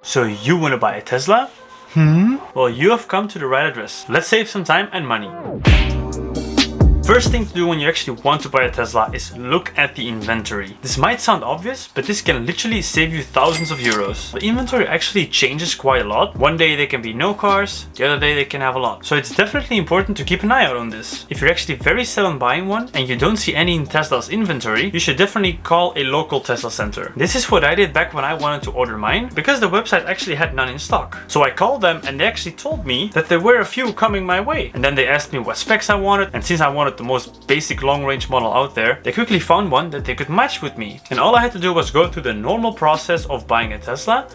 So you want to buy a Tesla? Well, you have come to the right address. Let's save some time and money. First thing to do when you actually want to buy a Tesla is look at the inventory. This might sound obvious, but this can literally save you thousands of euros. The inventory actually changes quite a lot. One day there can be no cars, the other day they can have a lot. So it's definitely important to keep an eye out on this. If you're actually very set on buying one and you don't see any in Tesla's inventory, you should definitely call a local Tesla center. This is what I did back when I wanted to order mine, because the website actually had none in stock. So I called them and they actually told me that there were a few coming my way. And then they asked me what specs I wanted, and since I wanted the most basic long-range model out there, they quickly found one that they could match with me. And all I had to do was go through the normal process of buying a Tesla,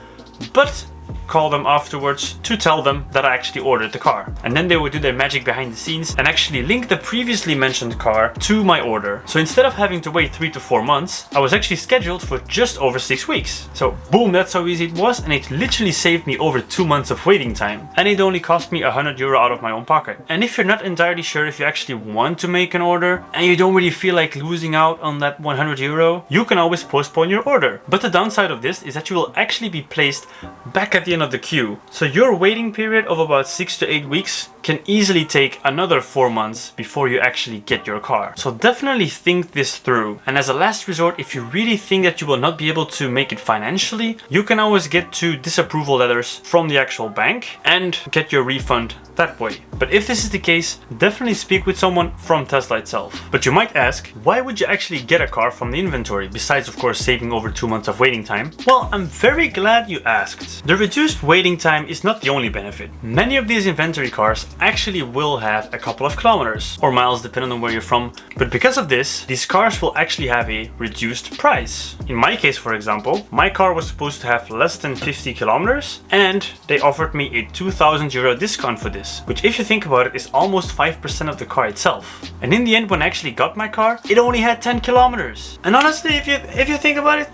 but call them afterwards to tell them that I actually ordered the car. And then they would do their magic behind the scenes and actually link the previously mentioned car to my order. So instead of having to wait 3 to 4 months, I was actually scheduled for just over 6 weeks. So boom, that's how easy it was, and it literally saved me over 2 months of waiting time. And it only cost me €100 out of my own pocket. And if you're not entirely sure if you actually want to make an order and you don't really feel like losing out on that €100, you can always postpone your order. But the downside of this is that you will actually be placed back at the end of the queue. So your waiting period of about 6 to 8 weeks can easily take another 4 months before you actually get your car. So definitely think this through. And as a last resort, if you really think that you will not be able to make it financially, you can always get 2 disapproval letters from the actual bank and get your refund that way. But if this is the case, definitely speak with someone from Tesla itself. But you might ask, why would you actually get a car from the inventory, besides of course saving over 2 months of waiting time? Well, I'm very glad you asked. The reduced waiting time is not the only benefit. Many of these inventory cars actually will have a couple of kilometers or miles depending on where you're from, but because of this, these cars will actually have a reduced price. In my case, for example, my car was supposed to have less than 50 kilometers and they offered me a €2,000 discount for this, which if you think about it is almost 5% of the car itself. And in the end, when I actually got my car, it only had 10 kilometers. And honestly, if you think about it,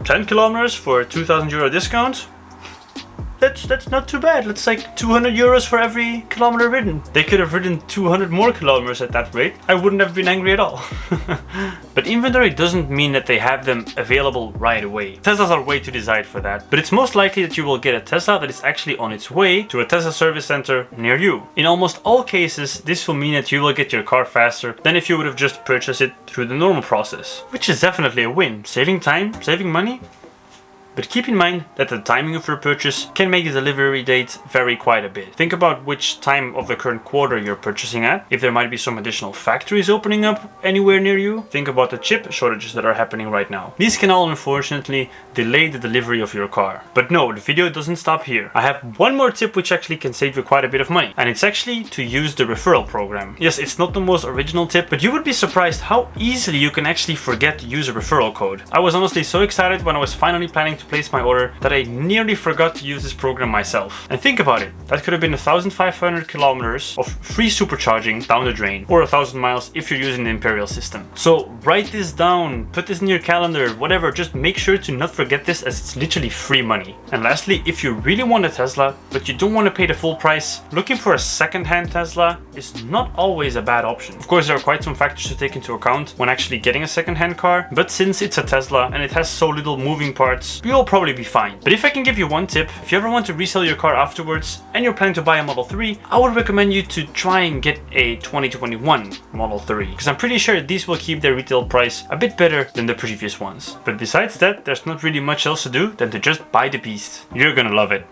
10 kilometers for a €2,000 discount, that's not too bad. That's like €200 for every kilometer ridden. They could have ridden 200 more kilometers at that rate. I wouldn't have been angry at all. But inventory doesn't mean that they have them available right away. Teslas are way too designed for that. But it's most likely that you will get a Tesla that is actually on its way to a Tesla service center near you. In almost all cases, this will mean that you will get your car faster than if you would have just purchased it through the normal process, which is definitely a win. Saving time, saving money. But keep in mind that the timing of your purchase can make the delivery date vary quite a bit. Think about which time of the current quarter you're purchasing at. If there might be some additional factories opening up anywhere near you, think about the chip shortages that are happening right now. These can all unfortunately delay the delivery of your car. But no, the video doesn't stop here. I have one more tip which actually can save you quite a bit of money, and it's actually to use the referral program. Yes, it's not the most original tip, but you would be surprised how easily you can actually forget to use a referral code. I was honestly so excited when I was finally planning to place my order that I nearly forgot to use this program myself. And think about it, that could have been 1,500 kilometers of free supercharging down the drain, or 1,000 miles if you're using the Imperial system. So write this down, put this in your calendar, whatever, just make sure to not forget this, as it's literally free money. And lastly, if you really want a Tesla, but you don't want to pay the full price, looking for a second-hand Tesla is not always a bad option. Of course, there are quite some factors to take into account when actually getting a second-hand car, but since it's a Tesla and it has so little moving parts, you'll probably be fine. But if I can give you one tip, if you ever want to resell your car afterwards and you're planning to buy a Model 3, I would recommend you to try and get a 2021 Model 3, because I'm pretty sure these will keep their retail price a bit better than the previous ones. But besides that, there's not really much else to do than to just buy the beast. You're gonna love it.